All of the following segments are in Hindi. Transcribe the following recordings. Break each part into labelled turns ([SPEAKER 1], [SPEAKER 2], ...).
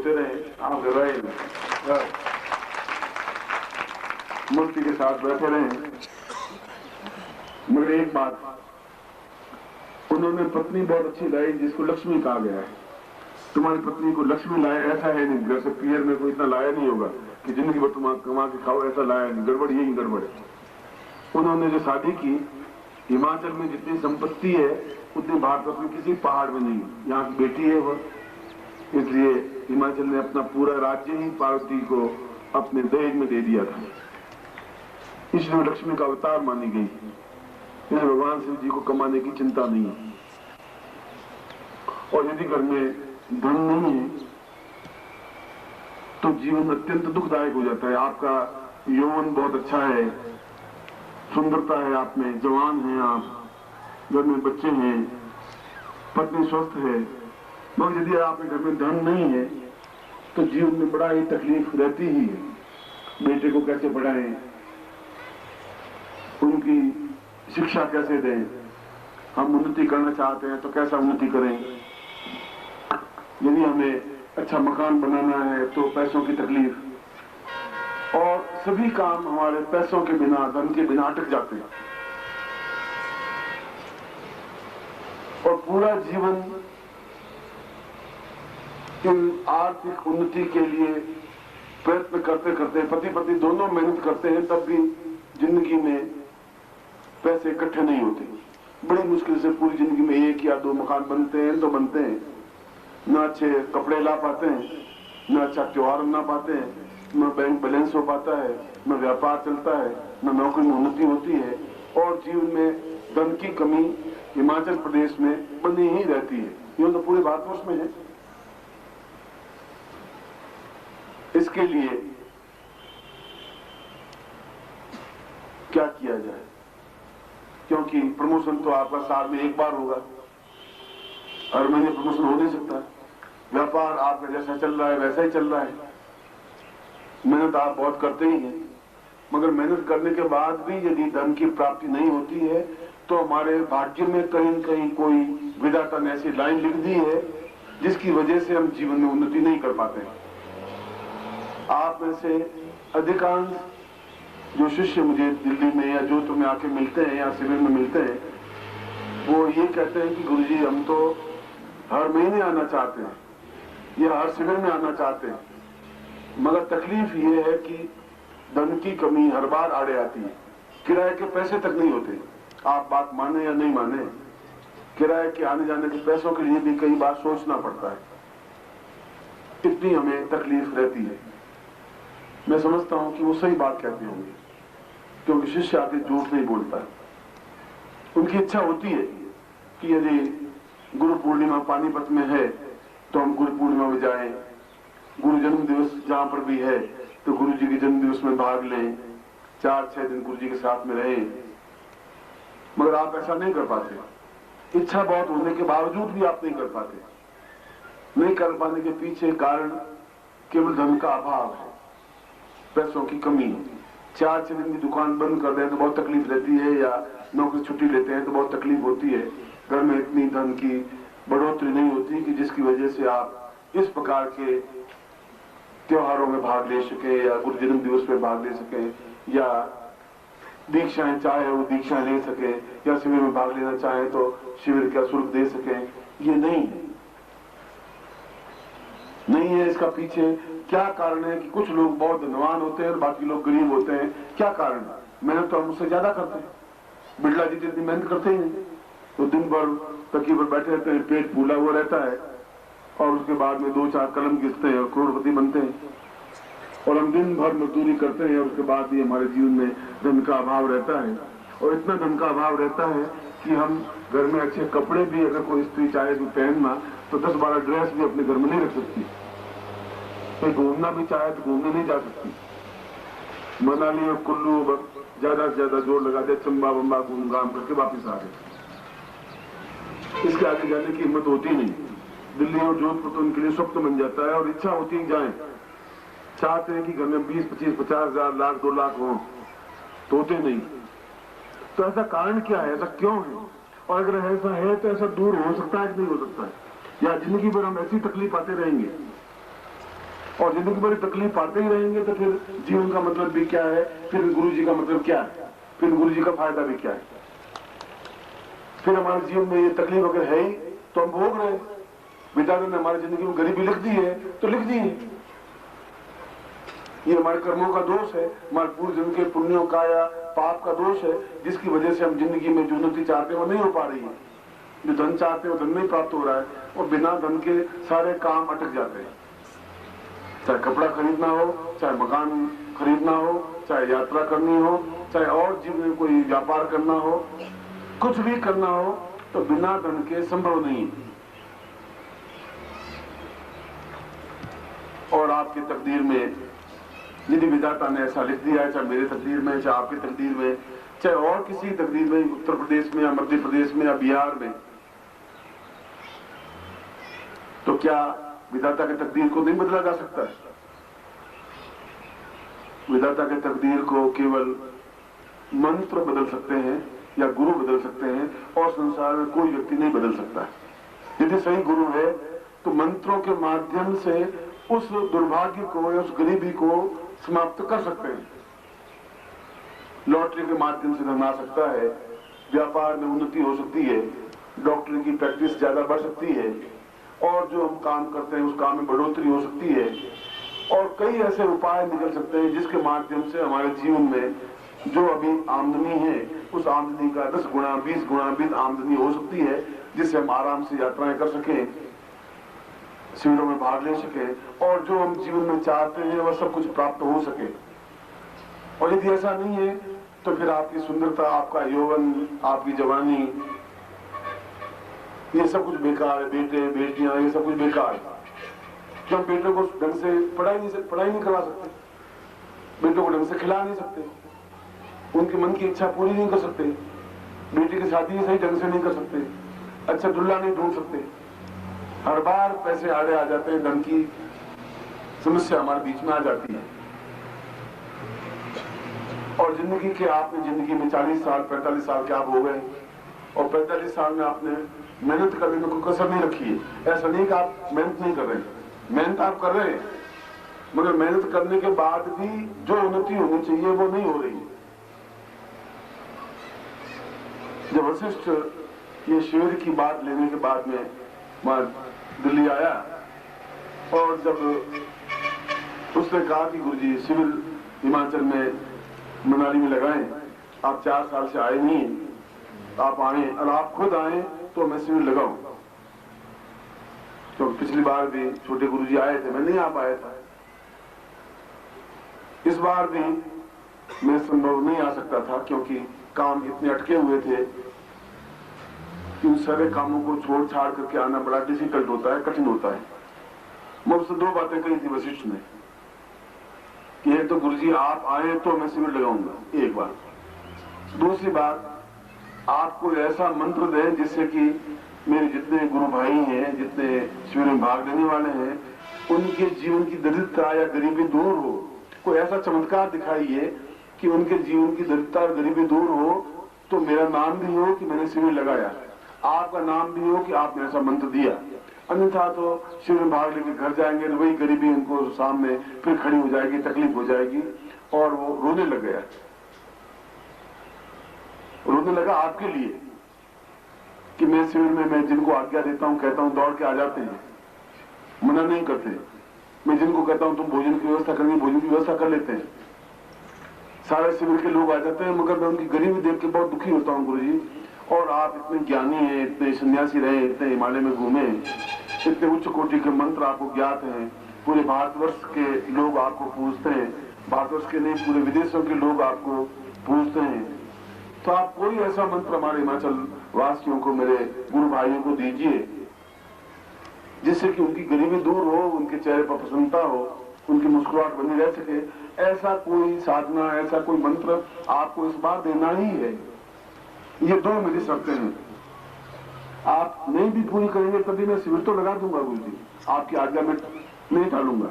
[SPEAKER 1] होते रहे, आप घबराए नहीं, मूर्ति के साथ बैठे रहे। मगर एक बात, उन्होंने पत्नी बहुत अच्छी लाई जिसको लक्ष्मी कहा गया है। तुम्हारी पत्नी को लक्ष्मी लाए ऐसा है नहीं, जैसे पियर में कोई इतना लाया नहीं होगा कि जिंदगी भर तुम कमा के खाओ, ऐसा लाया नहीं। गड़बड़ यही गड़बड़ है। उन्होंने जो शादी की, हिमाचल में जितनी संपत्ति है उतनी भारत में किसी पहाड़ में नहीं है। यहाँ की बेटी है वह, इसलिए हिमाचल ने अपना पूरा राज्य ही पार्वती को अपने दहेज में दे दिया था। इसलिए लक्ष्मी का अवतार मानी गई। इन्हें भगवान शिव जी को कमाने की चिंता नहीं है। और यदि घर में धन नहीं है तो जीवन अत्यंत दुखदायक हो जाता है। आपका यौवन बहुत अच्छा है, सुंदरता है आप में, जवान हैं आप, घर में बच्चे हैं, पत्नी स्वस्थ है, मगर यदि आपके घर में धन नहीं है तो जीवन में बड़ा ही तकलीफ रहती ही है। बेटे को कैसे पढ़ाएं, उनकी शिक्षा कैसे दें, हम उन्नति करना चाहते हैं तो कैसा उन्नति करें, यदि हमें अच्छा मकान बनाना है तो पैसों की तकलीफ, और सभी काम हमारे पैसों के बिना, धन के बिना अटक जाते हैं। और पूरा जीवन इन आर्थिक उन्नति के लिए प्रयत्न करते करते पति पत्नी दोनों मेहनत करते हैं, तब भी जिंदगी में पैसे इकट्ठे नहीं होते। बड़ी मुश्किल से पूरी जिंदगी में 1 या 2 मकान बनते हैं तो बनते हैं, न अच्छे कपड़े ला पाते हैं, न अच्छा त्योहार मना पाते हैं, न बैंक बैलेंस हो पाता है, न व्यापार चलता है, न नौकरी में उन्नति होती है, और जीवन में धन की कमी हिमाचल प्रदेश में बनी ही रहती है। ये तो पूरे भारतवर्ष में है। इसके लिए क्या किया जाए? क्योंकि प्रमोशन तो आपका साल में 1 बार होगा, हर महीने प्रमोशन हो नहीं सकता। व्यापार आपका जैसा चल रहा है वैसा ही चल रहा है। मेहनत आप बहुत करते ही हैं, मगर मेहनत करने के बाद भी यदि धन की प्राप्ति नहीं होती है तो हमारे भाग्य में कहीं न कहीं कोई विधाता ने ऐसी लाइन लिख दी है जिसकी वजह से हम जीवन में उन्नति नहीं कर पाते। आप में से अधिकांश जो शिष्य मुझे दिल्ली में या जो तुम्हें आके मिलते हैं या शिविर में मिलते हैं, वो ये कहते हैं कि गुरुजी हम तो हर महीने आना चाहते हैं या हर शिविर में आना चाहते हैं, मगर तकलीफ ये है कि धन की कमी हर बार आड़े आती है। किराए के पैसे तक नहीं होते। आप बात माने या नहीं माने, किराए के आने जाने के पैसों के लिए भी कई बार सोचना पड़ता है। इतनी हमें तकलीफ रहती है। मैं समझता हूं कि वो सही बात कहते होंगे, क्योंकि शिष्य आके झूठ नहीं बोलता है। उनकी इच्छा होती है कि यदि गुरु पूर्णिमा पानीपत में है तो हम गुरु पूर्णिमा में जाएं, गुरु जन्म दिवस जहां पर भी है तो गुरु जी के जन्म दिवस में भाग लें, 4-6 दिन गुरु जी के साथ में रहें, मगर आप ऐसा नहीं कर पाते। इच्छा बहुत होने के बावजूद भी आप नहीं कर पाते। नहीं कर पाने के पीछे कारण केवल धन का अभाव है, पैसों की कमी है। 4-6 दिन की दुकान बंद कर दें तो बहुत तकलीफ रहती है, या नौकरी छुट्टी लेते हैं तो बहुत तकलीफ होती है। घर में इतनी धन की बढ़ोतरी नहीं होती कि जिसकी वजह से आप इस प्रकार के त्योहारों में भाग ले सके या गुरु जन्म दिवस में भाग ले सके, या दीक्षाएं चाहे वो दीक्षाएं ले सके, या शिविर में भाग लेना चाहे तो शिविर का शुल्क दे सके। ये नहीं है। इसका पीछे क्या कारण है कि कुछ लोग बहुत धनवान होते हैं और बाकी लोग गरीब होते हैं? क्या कारण? मेहनत तो हम उससे ज्यादा करते हैं। बिरला जी जितनी मेहनत करते ही नहीं, तो दिन भर तकिए पर बैठे रहते हैं, पेट फूला हुआ रहता है, और उसके बाद में 2-4 कलम घिसते हैं और करोड़पति बनते हैं। और हम दिन भर मजदूरी करते हैं और उसके बाद भी हमारे जीवन में धन का अभाव रहता है। और इतना धन का अभाव रहता है कि हम घर में अच्छे कपड़े भी अगर कोई स्त्री चाहे तो पहनना, तो 10-12 ड्रेस भी अपने घर में नहीं रख सकती। कोई घूमना भी चाहे तो घूमने नहीं जा सकती। मनाली और कुल्लू ज्यादा से ज्यादा जोर लगा दे, चंबा बम्बा घूम घाम करके वापिस आ गए। इसके आगे जाने की हिम्मत होती नहीं। दिल्ली और जोधपुर तो उनके लिए स्वप्न बन जाता है, और इच्छा होती है जाए, चाहते हैं कि घर में 20-25-50 हजार, लाख 2 लाख हो, तो होते नहीं। तो ऐसा कारण क्या है? ऐसा क्यों है? और अगर ऐसा है तो ऐसा दूर हो सकता है कि नहीं हो सकता है? या जिंदगी भर हम ऐसी तकलीफ आते रहेंगे? और जिंदगी भर तकलीफ पाते ही रहेंगे तो फिर जीवन का मतलब भी क्या है, फिर गुरु जी का मतलब क्या है, फिर गुरु जी का फायदा भी क्या है। फिर हमारे जीवन में ये तकलीफ अगर है ही तो हम भोग रहे हैं। विधाता ने हमारी जिंदगी में गरीबी लिख दी है तो लिख दी है। ये हमारे कर्मों का दोष है, हमारे पूर्व जन्म के पुण्यों का या पाप का दोष है, जिसकी वजह से हम जिंदगी में जो उन्नति चाहते हैं वो नहीं हो पा रही है। जो धन चाहते हैं वो धन नहीं प्राप्त हो रहा है और बिना धन के सारे काम अटक जाते हैं। चाहे कपड़ा खरीदना हो, चाहे मकान खरीदना हो, चाहे यात्रा करनी हो, चाहे और जीवन में कोई व्यापार करना हो, कुछ भी करना हो तो बिना धन के संभव नहीं। और आपकी तकदीर में यदि विधाता ने ऐसा लिख दिया है, चाहे मेरे तकदीर में, चाहे आपकी तकदीर में, चाहे और किसी तकदीर में, उत्तर प्रदेश में या मध्य प्रदेश में या बिहार में, तो क्या विधाता के तकदीर को नहीं बदला जा सकता है? विधाता के तकदीर को केवल मंत्र बदल सकते हैं या गुरु बदल सकते हैं और संसार में कोई व्यक्ति नहीं बदल सकता। यदि सही गुरु है तो मंत्रों के माध्यम से उस दुर्भाग्य को या उस गरीबी को समाप्त कर सकते हैं। लॉटरी के माध्यम से धन आ सकता है, व्यापार में उन्नति हो सकती है, डॉक्टरी की प्रैक्टिस ज्यादा बढ़ सकती है, और जो हम काम करते हैं उस काम में बढ़ोतरी हो सकती है, और कई ऐसे उपाय निकल सकते हैं जिसके माध्यम से हमारे जीवन में जो अभी आमदनी है उस आमदनी का 10 गुना 20 गुना भी आमदनी हो सकती है, जिससे हम आराम से यात्राएं कर सकें, शिविरों में भाग ले सके और जो हम जीवन में चाहते हैं वह सब कुछ प्राप्त हो सके। और यदि ऐसा नहीं है तो फिर आपकी सुंदरता, आपका यौवन, आपकी जवानी, ये सब कुछ बेकार है। बेटे बेटियां ये सब कुछ बेकार है। जो हम बेटों को ढंग से पढ़ाई नहीं करवा सकते, बेटों को ढंग से खिला नहीं सकते, उनके मन की इच्छा पूरी नहीं कर सकते, बेटी की शादी सही ढंग से नहीं कर सकते, अच्छा दुल्हा नहीं ढूंढ सकते, हर बार पैसे आड़े आ जाते हैं, धन की समस्या हमारे बीच में आ जाती है। और जिंदगी के आपने जिंदगी में 40 साल 45 साल के आप हो गए और 45 साल में आपने मेहनत करने में कोई कसर नहीं रखी है। ऐसा नहीं कि आप मेहनत नहीं कर रहे हैं, मेहनत आप कर रहे हैं, मगर मेहनत करने के बाद भी जो उन्नति होनी चाहिए वो नहीं हो रही है। जब वशिष्ठ ये शिविर की बात लेने के बाद में वहां दिल्ली आया और जब उसने कहा कि गुरुजी शिविर हिमाचल में मनाली में लगाएं, आप 4 साल से आए नहीं, आप आए और आप खुद आए तो मैं शिविर लगाऊं। तो पिछली बार भी छोटे गुरुजी आए थे, मैं नहीं आ पाया था, इस बार भी मैं संभव नहीं आ सकता था क्योंकि काम इतने अटके हुए थे कि उन सारे कामों को छोड़ छाड़ करके आना बड़ा डिफिकल्ट होता है, कठिन होता है। मुझसे 2 बातें कही थी वशिष्ठ ने कि एक तो गुरुजी आप आए तो मैं शिविर लगाऊंगा, एक बात। दूसरी बात, आपको ऐसा मंत्र दें जिससे कि मेरे जितने गुरु भाई हैं, जितने शिविर में भाग लेने वाले हैं, उनके जीवन की दरिद्रता या गरीबी दूर हो। कोई ऐसा चमत्कार दिखाइए कि उनके जीवन की दरिद्रता और गरीबी दूर हो, तो मेरा नाम भी हो कि मैंने शिविर लगाया, आपका नाम भी हो कि आपने ऐसा मंत्र दिया। अन्यथा तो शिविर में भाग लेके घर जाएंगे तो वही गरीबी उनको सामने फिर खड़ी हो जाएगी, तकलीफ हो जाएगी और वो रोने लग गया। रोने लगा आपके लिए कि मैं शिविर में मैं जिनको आज्ञा देता हूं, कहता हूं, दौड़ के आ जाते हैं, मना नहीं करते। मैं जिनको कहता हूं तुम भोजन की व्यवस्था करेंगे, भोजन की व्यवस्था कर लेते हैं, सारे शिविर के लोग आ जाते हैं, मगर मैं उनकी गरीबी देख के बहुत दुखी होता हूं गुरुजी। और आप इतने ज्ञानी हैं, इतने सन्यासी रहे, इतने हिमालय में घूमे, इतने उच्च कोटि के मंत्र आपको ज्ञात हैं, पूरे भारतवर्ष के लोग आपको पूजते हैं, भारतवर्ष के नहीं पूरे विदेशों के लोग आपको पूजते हैं, तो आप कोई ऐसा मंत्र हमारे हिमाचल वासियों को, मेरे गुरु भाइयों को दीजिए जिससे कि उनकी गरीबी दूर हो, उनके चेहरे पर प्रसन्नता हो, उनकी मुस्कुराहट बनी रह सके। ऐसा कोई साधना, ऐसा कोई मंत्र आपको इस बार देना ही है। ये 2 मेरी शर्तें हैं, आप नहीं भी पूरी करेंगे तभी मैं शिविर तो लगा दूंगा गुरुजी, आपकी आज्ञा में नहीं टालूंगा,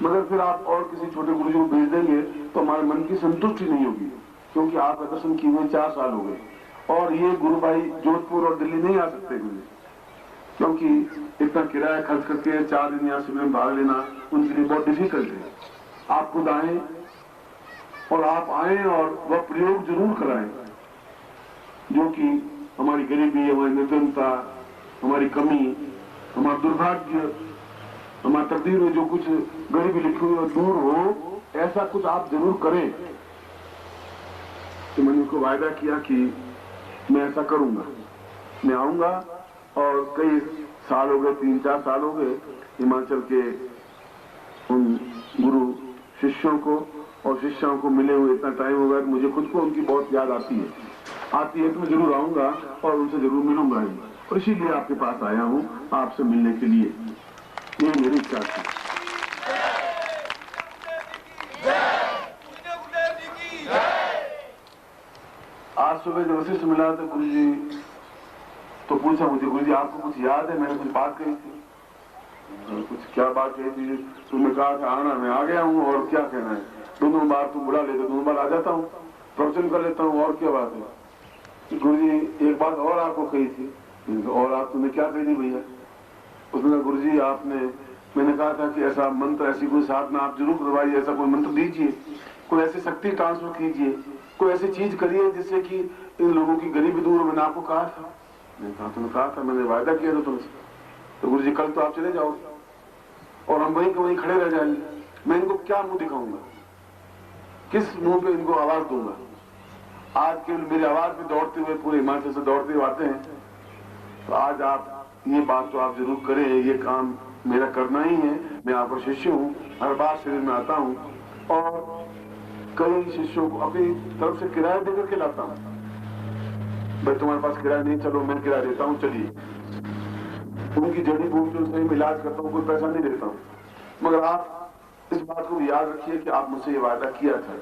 [SPEAKER 1] मगर फिर आप और किसी छोटे गुरुजी को भेज देंगे तो हमारे मन की संतुष्टि नहीं होगी, क्योंकि आपका दर्शन किए हुए 4 साल हो गए और ये गुरु भाई जोधपुर और दिल्ली नहीं आ सकते गुरुजी। क्योंकि इतना किराया खर्च करके 4 दिन यहाँ शिविर में भाग लेना उनके लिए बहुत डिफिकल्ट है। आप खुद आए और आप आए और वह प्रयोग जरूर कराएं जो कि हमारी गरीबी, हमारी निर्धनता, हमारी कमी, हमारा दुर्भाग्य, हमारी तकदीर में जो कुछ गरीबी लिखी हुई दूर हो, ऐसा कुछ आप जरूर करें। तो मैंने उनको वायदा किया कि मैं ऐसा करूंगा, मैं आऊंगा। और कई साल हो गए, 3-4 साल हो गए हिमाचल के उन गुरु शिष्यों को और शिष्यों को मिले हुए इतना टाइम हो गया, मुझे खुद को उनकी बहुत याद आती है तो मैं जरूर आऊंगा और उनसे जरूर मिलूंगा ही। और इसीलिए आपके पास आया हूं, आपसे मिलने के लिए। ये मेरी इच्छा थी। आज सुबह जब वशिष्ठ मिला तो गुरु जी तो पूछा मुझे, गुरु जी आपको कुछ याद है? मैंने कुछ बात कही थी। कुछ क्या बात कही थी? तुमने कहा था आना, मैं आ गया हूँ, और क्या कहना है? दोनों बार तुम बुला लेते, दोनों बार आ जाता हूँ, प्रवचन कर लेता हूँ, और क्या बात है? गुरु जी एक बात और आपको कही थी। और आप तुमने क्या कही थी भैया? उसने कहा गुरु जी मैंने कहा था कि ऐसा मंत्र, ऐसी कोई साधना आप जरूर करवाइए, ऐसा कोई मंत्र दीजिए, कोई ऐसी शक्ति ट्रांसफर कीजिए, कोई ऐसी चीज करिए जिससे कि इन लोगों की गरीबी दूर हो। मैंने आपको कहा था, तुमने कहा था, मैंने वायदा किया था तुमसे। तो गुरु जी कल तो आप चले जाओगे और हम वहीं के वहीं खड़े रह जाएंगे। मैं इनको क्या मुंह दिखाऊंगा, किस मुंह पे इनको आवाज दूंगा? आज केवल मेरी आवाज पे दौड़ते हुए पूरे हिमाचल से दौड़ते हुए आते हैं। तो आज आप ये बात तो आप जरूर करें, ये काम मेरा करना ही है। मैं आपका शिष्य हूँ, हर बार शिविर में आता हूँ और कई शिष्यों को अपनी तरफ से किराया देकर के लाता हूँ। भाई तुम्हारे पास किराया नहीं, चलो मैं किराया देता हूँ, चलिए। उनकी जड़ी बूटियों से इलाज करता हूँ, कोई पैसा नहीं देता हूँ। मगर आप इस बात को भी याद रखिए कि आप मुझसे ये वादा किया था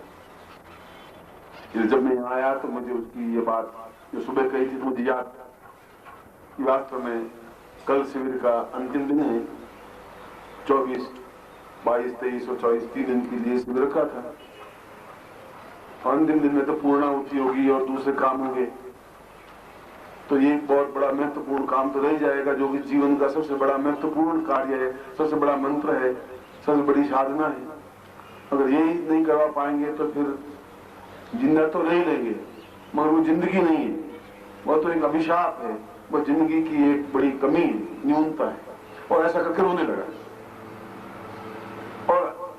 [SPEAKER 1] कि जब मैं यहाँ आया तो मुझे उसकी ये बात जो सुबह कही थी मुझे याद। वास्तव में कल शिविर का अंतिम दिन है। 24, 22, 23 और 24 3 दिन के लिए शिविर रखा था। अंतिम दिन में तो पूर्णाहुति होगी और दूसरे काम होंगे। तो ये बहुत बड़ा महत्वपूर्ण काम तो रह जाएगा, जो कि जीवन का सबसे बड़ा महत्वपूर्ण कार्य है, सबसे बड़ा मंत्र है, सबसे बड़ी साधना है। अगर यही नहीं करवा पाएंगे तो फिर जिंदा तो नहीं लेंगे, मगर वो जिंदगी नहीं है, वो तो एक अभिशाप है, वो जिंदगी की एक बड़ी कमी है, न्यूनता है। और ऐसा करके रोने लगा और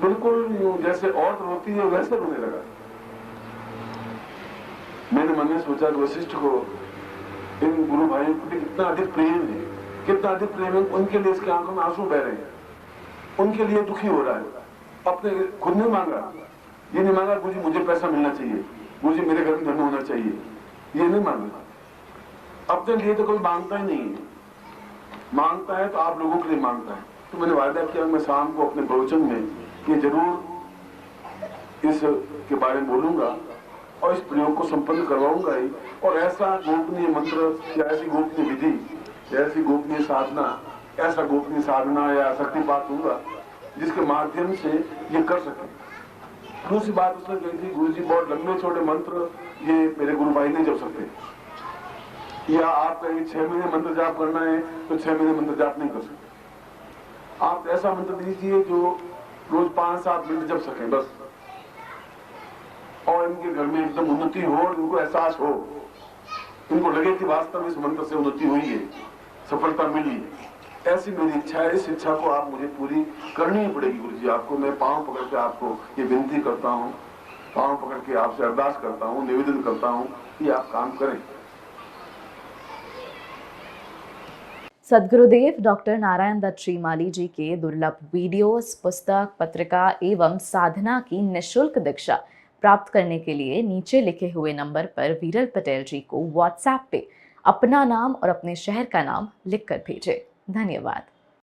[SPEAKER 1] बिल्कुल जैसे औरत रोती है वैसे रोने लगा। मैंने मन में सोचा कि वशिष्ठ को इन गुरु भाइयों के प्रति कितना अधिक प्रेम है, कितना अधिक प्रेम है। उनके लिए इसके आंखों में आंसू बह रहे हैं, उनके लिए दुखी हो रहा है। अपने खुद ने मांगा, ये नहीं मांगा गुरु जी मुझे पैसा मिलना चाहिए, गुरु जी मेरे घर में धन होना चाहिए, ये नहीं मांगा। अपने लिए तो कोई मांगता ही नहीं है, मांगता है तो आप लोगों के लिए मांगता है। तो मैंने वायदा किया मैं शाम को अपने प्रवचन में ये जरूर इस के बारे में बोलूंगा और इस प्रयोग को संपन्न करवाऊंगा ही। और ऐसा गोपनीय मंत्र या ऐसी गोपनीय विधि, ऐसी गोपनीय साधना, ऐसा गोपनीय साधना या शक्तिपात दूंगा जिसके माध्यम से ये कर सके। दूसरी बात उसने कही थी, गुरु जी बहुत लंबे छोटे मंत्र ये मेरे गुरु भाई नहीं जप सकते, या आप कहेंगे 6 महीने मंत्र जाप करना है तो 6 महीने मंत्र जाप नहीं कर सकते। आप ऐसा मंत्र दीजिए जो रोज 5-7 मिनट जप सकें बस, और इनके घर में एकदम उन्नति हो, इनको एहसास हो, इनको लगे कि वास्तव में इस मंत्र से उन्नति हुई है, सफलता मिली। ऐसी मेरी इच्छा है। इस इच्छा को आप मुझे पूरी करनी ही पड़ेगी गुरु जी। आपको मैं पांव पकड़ के आपको ये विनती करता हूँ, पांव पकड़ के आपसे अरदास करता हूँ, निवेदन करता हूँ कि आप काम करें।
[SPEAKER 2] सद्गुरुदेव डॉक्टर नारायण दत्त श्रीमाली जी के दुर्लभ वीडियोस, पुस्तक, पत्रिका एवं साधना की निःशुल्क दीक्षा प्राप्त करने के लिए नीचे लिखे हुए नंबर पर वीरल पटेल जी को व्हाट्सएप पे अपना नाम और अपने शहर का नाम लिखकर भेजें। धन्यवाद।